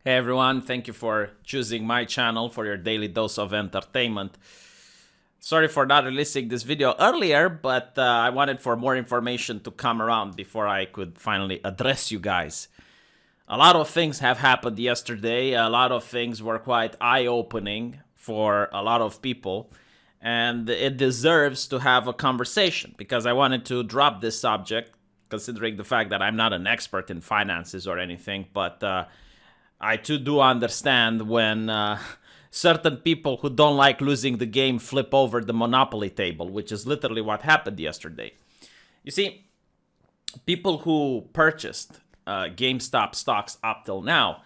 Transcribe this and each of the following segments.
Hey everyone, thank you for choosing my channel for your daily dose of entertainment. Sorry for not releasing this video earlier, but I wanted for more information to come around before I could finally address you guys. A lot of things have happened yesterday. A lot of things were quite eye-opening for a lot of people, and it deserves to have a conversation because I wanted to drop this subject, considering the fact that I'm not an expert in finances or anything, but I too do understand when certain people who don't like losing the game flip over the Monopoly table, which is literally what happened yesterday. You see, people who purchased GameStop stocks up till now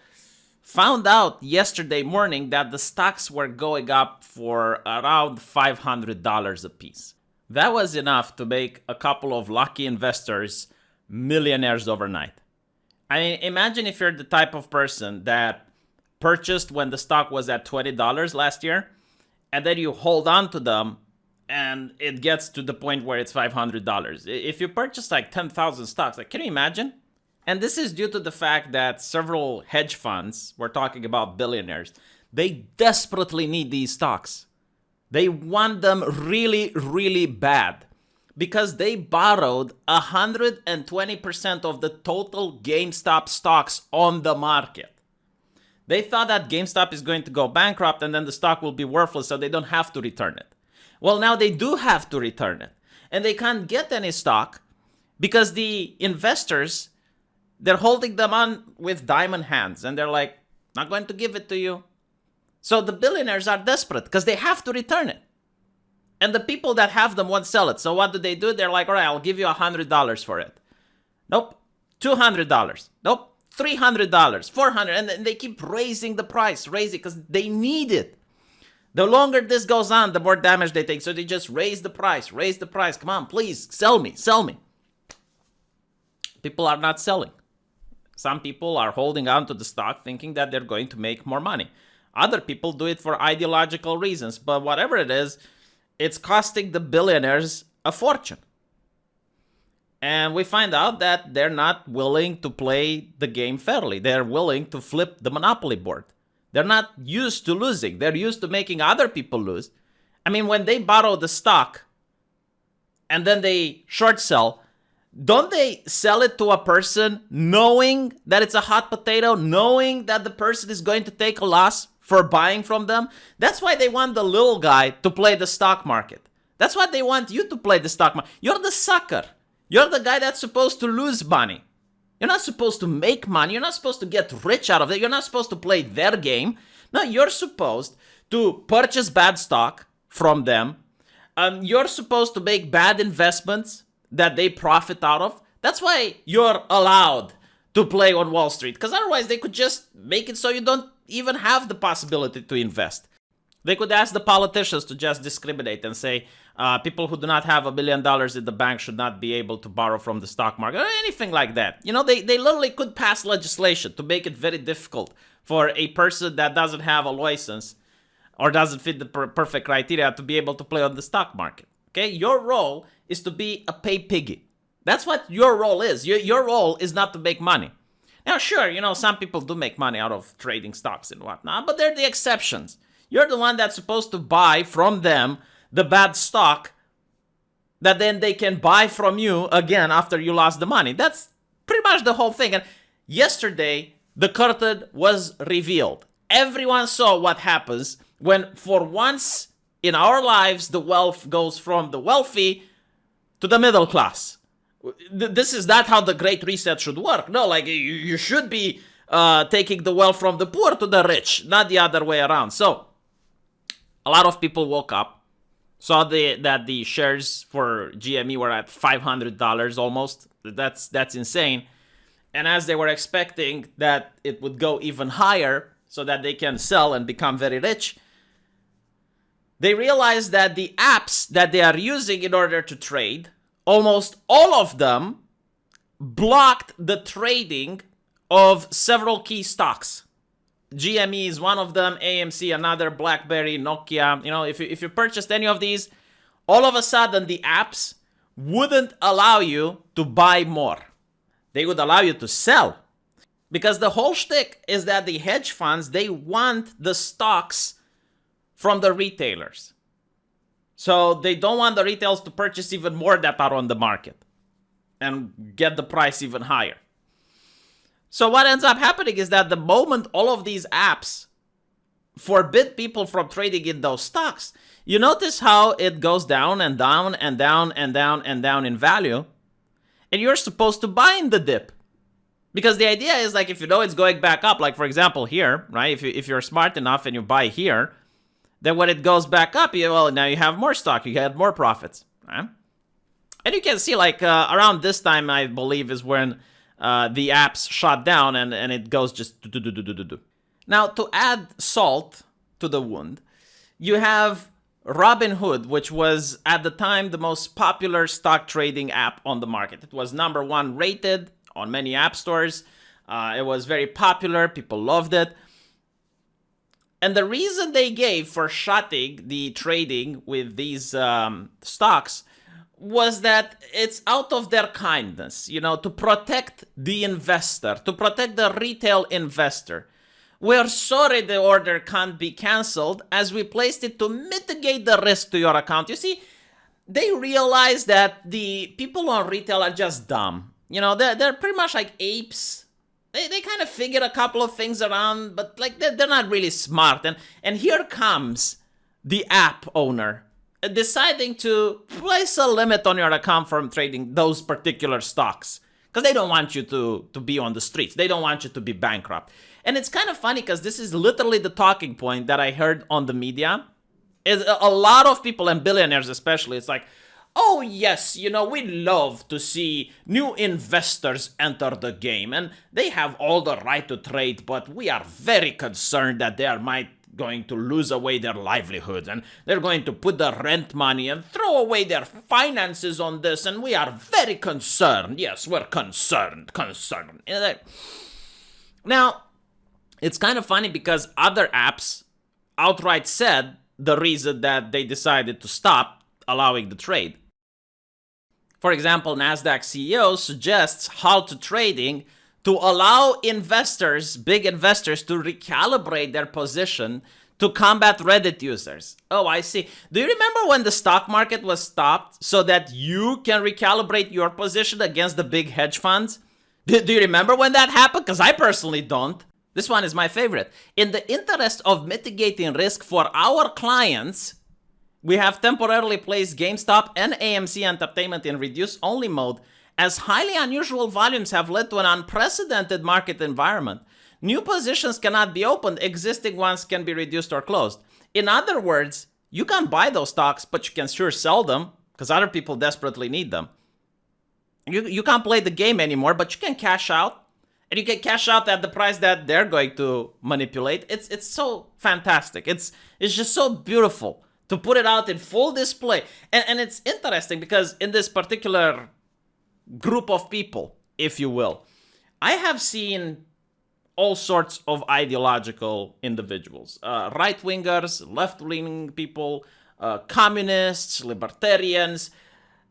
found out yesterday morning that the stocks were going up for around $500 a piece. That was enough to make a couple of lucky investors millionaires overnight. I mean, imagine if you're the type of person that purchased when the stock was at $20 last year, and then you hold on to them, and it gets to the point where it's $500. If you purchase like 10,000 stocks, like, can you imagine? And this is due to the fact that several hedge funds, we're talking about billionaires, they desperately need these stocks. They want them really, really bad, because they borrowed 120% of the total GameStop stocks on the market. They thought that GameStop is going to go bankrupt and then the stock will be worthless, so they don't have to return it. Well, now they do have to return it. And they can't get any stock because the investors, they're holding them on with diamond hands. And they're like, not going to give it to you. So the billionaires are desperate because they have to return it. And the people that have them won't sell it. So what do? They're like, all right, I'll give you $100 for it. Nope. $200. Nope. $300. $400. And they keep raising the price. Raise it because they need it. The longer this goes on, the more damage they take. So they just raise the price. Raise the price. Come on, please, sell me. Sell me. People are not selling. Some people are holding on to the stock thinking that they're going to make more money. Other people do it for ideological reasons. But whatever it is, it's costing the billionaires a fortune. And we find out that they're not willing to play the game fairly. They're willing to flip the Monopoly board. They're not used to losing. They're used to making other people lose. I mean, when they borrow the stock and then they short sell, don't they sell it to a person knowing that it's a hot potato, knowing that the person is going to take a loss for buying from them? That's why they want the little guy to play the stock market. That's why they want you to play the stock market. You're the sucker. You're the guy that's supposed to lose money. You're not supposed to make money. You're not supposed to get rich out of it. You're not supposed to play their game. No, you're supposed to purchase bad stock from them. You're supposed to make bad investments that they profit out of. That's why you're allowed to play on Wall Street, because otherwise they could just make it so you don't even have the possibility to invest. They could ask the politicians to just discriminate and say people who do not have $1 billion in the bank should not be able to borrow from the stock market or anything like that. You know, they literally could pass legislation to make it very difficult for a person that doesn't have a license or doesn't fit the perfect criteria to be able to play on the stock market. Okay, your role is to be a pay piggy. That's what your role is. Your role is not to make money. Now, sure, you know, some people do make money out of trading stocks and whatnot, but they're the exceptions. You're the one that's supposed to buy from them the bad stock that then they can buy from you again after you lost the money. That's pretty much the whole thing. And yesterday, the curtain was revealed. Everyone saw what happens when, for once in our lives, the wealth goes from the wealthy to the middle class. This is not how the Great Reset should work. No, like you should be taking the wealth from the poor to the rich, not the other way around. So a lot of people woke up, saw that the shares for GME were at $500 almost. That's insane. And as they were expecting that it would go even higher so that they can sell and become very rich, they realized that the apps that they are using in order to trade, almost all of them blocked the trading of several key stocks. GME is one of them, AMC another, BlackBerry, Nokia. You know, if you purchased any of these, all of a sudden the apps wouldn't allow you to buy more. They would allow you to sell. Because the whole shtick is that the hedge funds, they want the stocks from the retailers. So they don't want the retailers to purchase even more that are on the market and get the price even higher. So what ends up happening is that the moment all of these apps forbid people from trading in those stocks, you notice how it goes down and down and down and down and down in value, and you're supposed to buy in the dip. Because the idea is, like, if you know it's going back up, like for example here, right? If you're smart enough and you buy here, then when it goes back up, now you have more stock, you get more profits, right? And you can see, like, around this time, I believe, is when the apps shut down and it goes just do. Now, to add salt to the wound, you have Robinhood, which was at the time the most popular stock trading app on the market. It was #1 rated on many app stores. It was very popular. People loved it. And the reason they gave for shutting the trading with these stocks was that it's out of their kindness, to protect the investor, to protect the retail investor. We're sorry the order can't be canceled, as we placed it to mitigate the risk to your account. You see, they realize that the people on retail are just dumb. They're pretty much like apes. They kind of figure a couple of things around, but like they're not really smart. And here comes the app owner deciding to place a limit on your account from trading those particular stocks. Because they don't want you to be on the streets. They don't want you to be bankrupt. And it's kind of funny because this is literally the talking point that I heard on the media. Is a lot of people, and billionaires especially, it's like, oh yes, we love to see new investors enter the game. And they have all the right to trade, but we are very concerned that they might going to lose away their livelihoods, and they're going to put the rent money and throw away their finances on this, and we are very concerned. Yes, we're concerned. Now, it's kind of funny because other apps outright said the reason that they decided to stop allowing the trade. For example, NASDAQ CEO suggests halt to trading to allow investors, big investors, to recalibrate their position to combat Reddit users. Oh, I see. Do you remember when the stock market was stopped so that you can recalibrate your position against the big hedge funds? Do you remember when that happened? Because I personally don't. This one is my favorite. In the interest of mitigating risk for our clients, we have temporarily placed GameStop and AMC Entertainment in reduce-only mode, as highly unusual volumes have led to an unprecedented market environment. New positions cannot be opened, existing ones can be reduced or closed. In other words, you can buy those stocks, but you can sure sell them because other people desperately need them. You can't play the game anymore, but you can cash out. And you can cash out at the price that they're going to manipulate. It's so fantastic. It's just so beautiful to put it out in full display. And it's interesting because in this particular group of people, if you will, I have seen all sorts of ideological individuals. Right-wingers, left-wing people, communists, libertarians.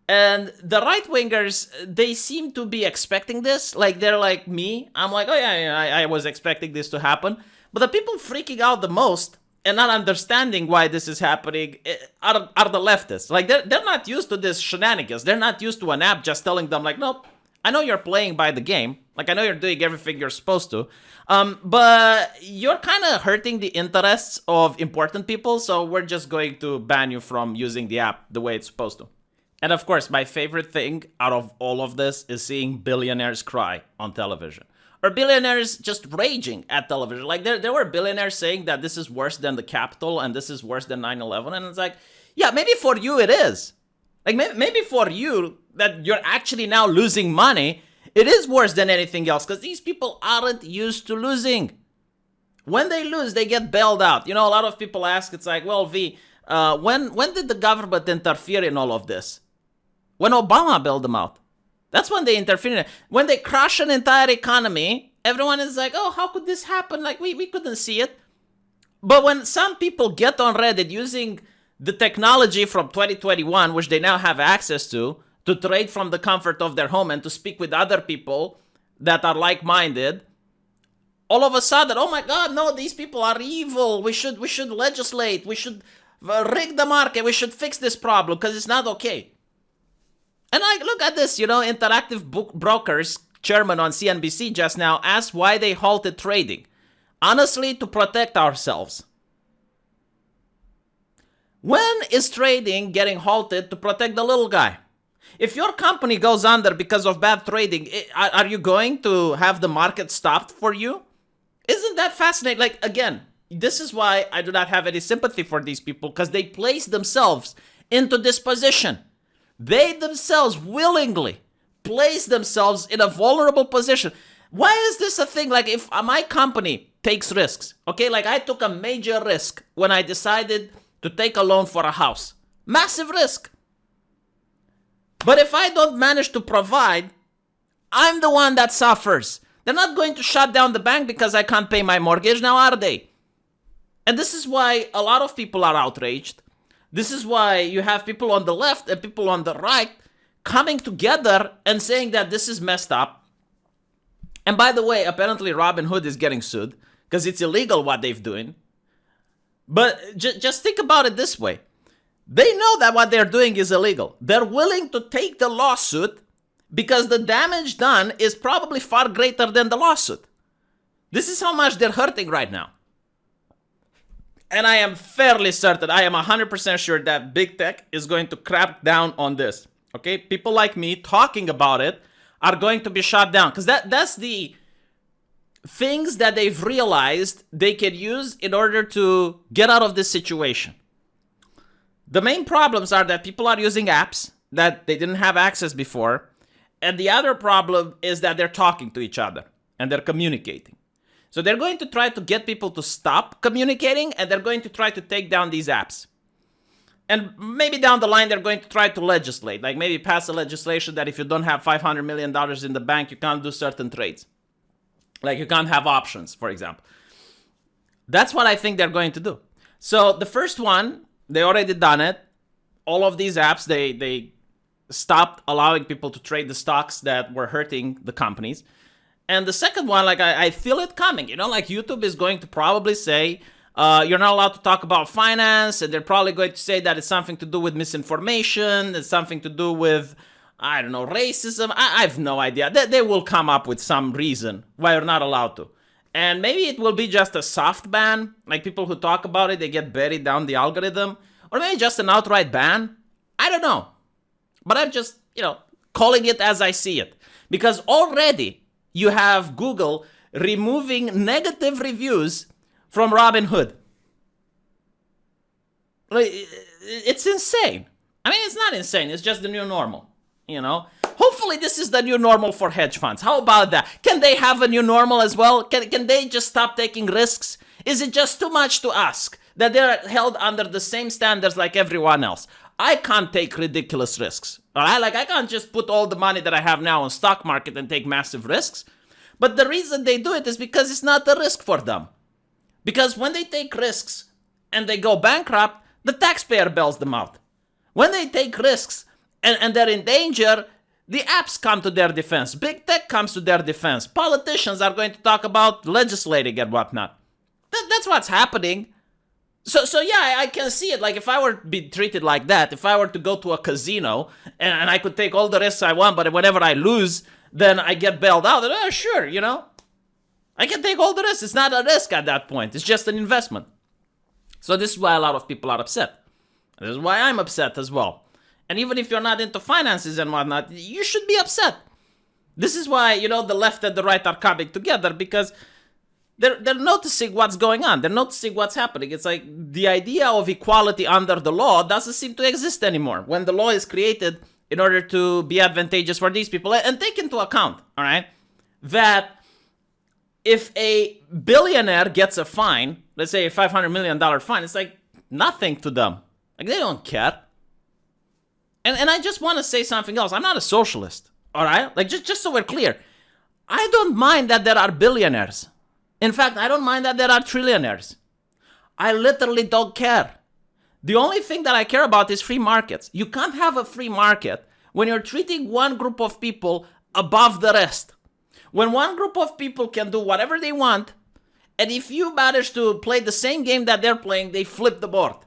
And the right-wingers, they seem to be expecting this. Like, they're like me. I'm like, oh yeah, I was expecting this to happen. But the people freaking out the most and not understanding why this is happening are the leftists. Like, they're not used to this shenanigans. They're not used to an app just telling them, like, nope, I know you're playing by the game. Like, I know you're doing everything you're supposed to. But you're kind of hurting the interests of important people, so we're just going to ban you from using the app the way it's supposed to. And of course, my favorite thing out of all of this is seeing billionaires cry on television. Or billionaires just raging at television. Like, there were billionaires saying that this is worse than the Capitol and this is worse than 9/11. And it's like, yeah, maybe for you it is. Like, maybe for you that you're actually now losing money, it is worse than anything else because these people aren't used to losing. When they lose, they get bailed out. A lot of people ask, it's like, well, V, when did the government interfere in all of this? When Obama bailed them out. That's when they interfere. When they crash an entire economy, everyone is like, oh, how could this happen? Like, we couldn't see it. But when some people get on Reddit using the technology from 2021, which they now have access to trade from the comfort of their home and to speak with other people that are like-minded, all of a sudden, oh my God, no, these people are evil. We should legislate. We should rig the market. We should fix this problem because it's not okay. And like, look at this, Interactive Brokers chairman on CNBC just now asked why they halted trading. Honestly, to protect ourselves. When is trading getting halted to protect the little guy? If your company goes under because of bad trading, are you going to have the market stopped for you? Isn't that fascinating? Like, again, this is why I do not have any sympathy for these people, because they place themselves into this position. They themselves willingly place themselves in a vulnerable position. Why is this a thing? Like, if my company takes risks, okay, like I took a major risk when I decided to take a loan for a house. Massive risk. But if I don't manage to provide, I'm the one that suffers. They're not going to shut down the bank because I can't pay my mortgage now, are they? And this is why a lot of people are outraged. This is why you have people on the left and people on the right coming together and saying that this is messed up. And by the way, apparently Robinhood is getting sued because it's illegal what they're doing. But just think about it this way. They know that what they're doing is illegal. They're willing to take the lawsuit because the damage done is probably far greater than the lawsuit. This is how much they're hurting right now. And I am fairly certain, I am 100% sure that big tech is going to crack down on this. Okay? People like me talking about it are going to be shut down. Because that's the things that they've realized they can use in order to get out of this situation. The main problems are that people are using apps that they didn't have access before. And the other problem is that they're talking to each other and they're communicating. So they're going to try to get people to stop communicating, and they're going to try to take down these apps. And maybe down the line, they're going to try to legislate, like maybe pass a legislation that if you don't have $500 million in the bank, you can't do certain trades. Like you can't have options, for example. That's what I think they're going to do. So the first one, they already done it. All of these apps, they stopped allowing people to trade the stocks that were hurting the companies. And the second one, like I feel it coming, like YouTube is going to probably say, you're not allowed to talk about finance. And they're probably going to say that it's something to do with misinformation. It's something to do with, I don't know, racism. I have no idea. They will come up with some reason why you're not allowed to. And maybe it will be just a soft ban, like people who talk about it, they get buried down the algorithm. Or maybe just an outright ban. I don't know. But I'm just, calling it as I see it. Because already you have Google removing negative reviews from Robinhood. Like, it's insane. I mean, it's not insane. It's just the new normal, Hopefully this is the new normal for hedge funds. How about that? Can they have a new normal as well? Can they just stop taking risks? Is it just too much to ask that they're held under the same standards like everyone else? I can't take ridiculous risks. All right? Like, I can't just put all the money that I have now on stock market and take massive risks. But the reason they do it is because it's not a risk for them. Because when they take risks and they go bankrupt, the taxpayer bails them out. When they take risks and they're in danger, the apps come to their defense. Big tech comes to their defense. Politicians are going to talk about legislating and whatnot. That's what's happening. So yeah, I can see it. Like, if I were to be treated like that, if I were to go to a casino and I could take all the risks I want, but whenever I lose, then I get bailed out. And, sure, I can take all the risks. It's not a risk at that point. It's just an investment. So this is why a lot of people are upset. This is why I'm upset as well. And even if you're not into finances and whatnot, you should be upset. This is why, the left and the right are coming together, because they're noticing what's going on. They're noticing what's happening. It's like the idea of equality under the law doesn't seem to exist anymore when the law is created in order to be advantageous for these people. And take into account, all right, that if a billionaire gets a fine, let's say a $500 million fine, it's like nothing to them. Like, they don't care. And I just want to say something else. I'm not a socialist, all right? Like, just so we're clear. I don't mind that there are billionaires. In fact, I don't mind that there are trillionaires. I literally don't care. The only thing that I care about is free markets. You can't have a free market when you're treating one group of people above the rest. When one group of people can do whatever they want, and if you manage to play the same game that they're playing, they flip the board.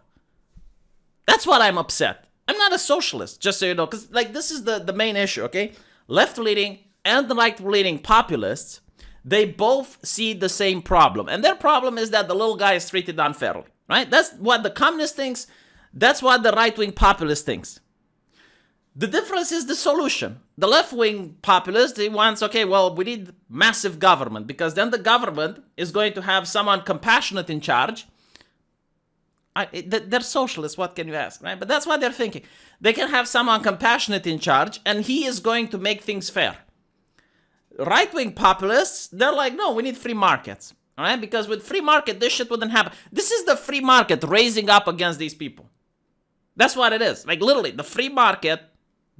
That's what I'm upset. I'm not a socialist, just so you know, because like this is the main issue, okay? Left-leaning and right-leaning populists, they both see the same problem. And their problem is that the little guy is treated unfairly, right? That's what the communist thinks. That's what the right-wing populist thinks. The difference is the solution. The left-wing populist, he wants, okay, well, we need massive government because then the government is going to have someone compassionate in charge. They're socialists, what can you ask, right? But that's what they're thinking. They can have someone compassionate in charge and he is going to make things fair. Right-wing populists, they're like, no, we need free markets, all right? Because with free market, this shit wouldn't happen. This is the free market raising up against these people. That's what it is. Like literally, the free market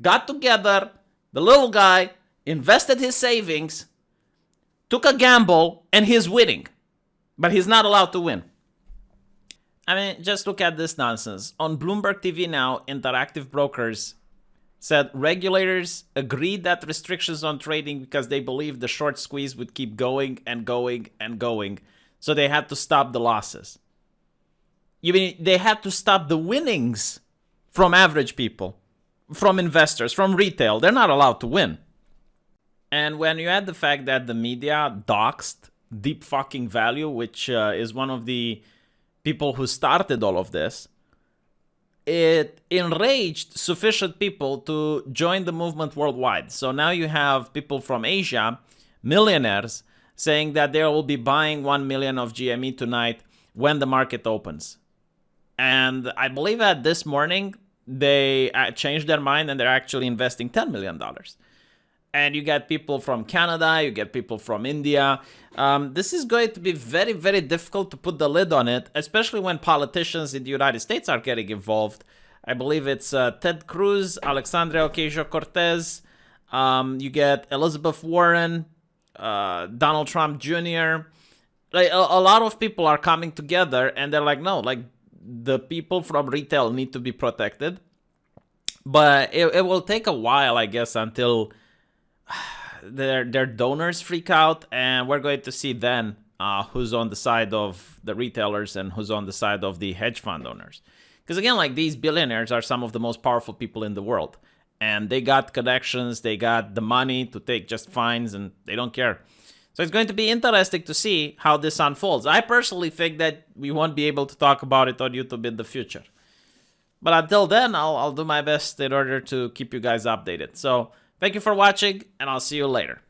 got together, the little guy invested his savings, took a gamble, and he's winning. But he's not allowed to win. I mean, just look at this nonsense. On Bloomberg TV now, Interactive Brokers said regulators agreed that restrictions on trading because they believed the short squeeze would keep going and going and going. So they had to stop the losses. You mean they had to stop the winnings from average people, from investors, from retail? They're not allowed to win. And when you add the fact that the media doxed Deep Fucking Value, which is one of the people who started all of this, it enraged sufficient people to join the movement worldwide. So now you have people from Asia, millionaires, saying that they will be buying 1 million of GME tonight when the market opens. And I believe that this morning they changed their mind and they're actually investing $10 million. And you get people from Canada, you get people from India. This is going to be very, very difficult to put the lid on it, especially when politicians in the United States are getting involved. I believe it's Ted Cruz, Alexandria Ocasio-Cortez. You get Elizabeth Warren, Donald Trump Jr. Like, a lot of people are coming together and they're like, no, like the people from retail need to be protected. But it will take a while, I guess, until their donors freak out, and we're going to see then who's on the side of the retailers and who's on the side of the hedge fund owners. Because again, like these billionaires are some of the most powerful people in the world, and they got connections, they got the money to take just fines, and they don't care. So it's going to be interesting to see how this unfolds. I personally think that we won't be able to talk about it on YouTube in the future. But until then, I'll do my best in order to keep you guys updated. So thank you for watching, and I'll see you later.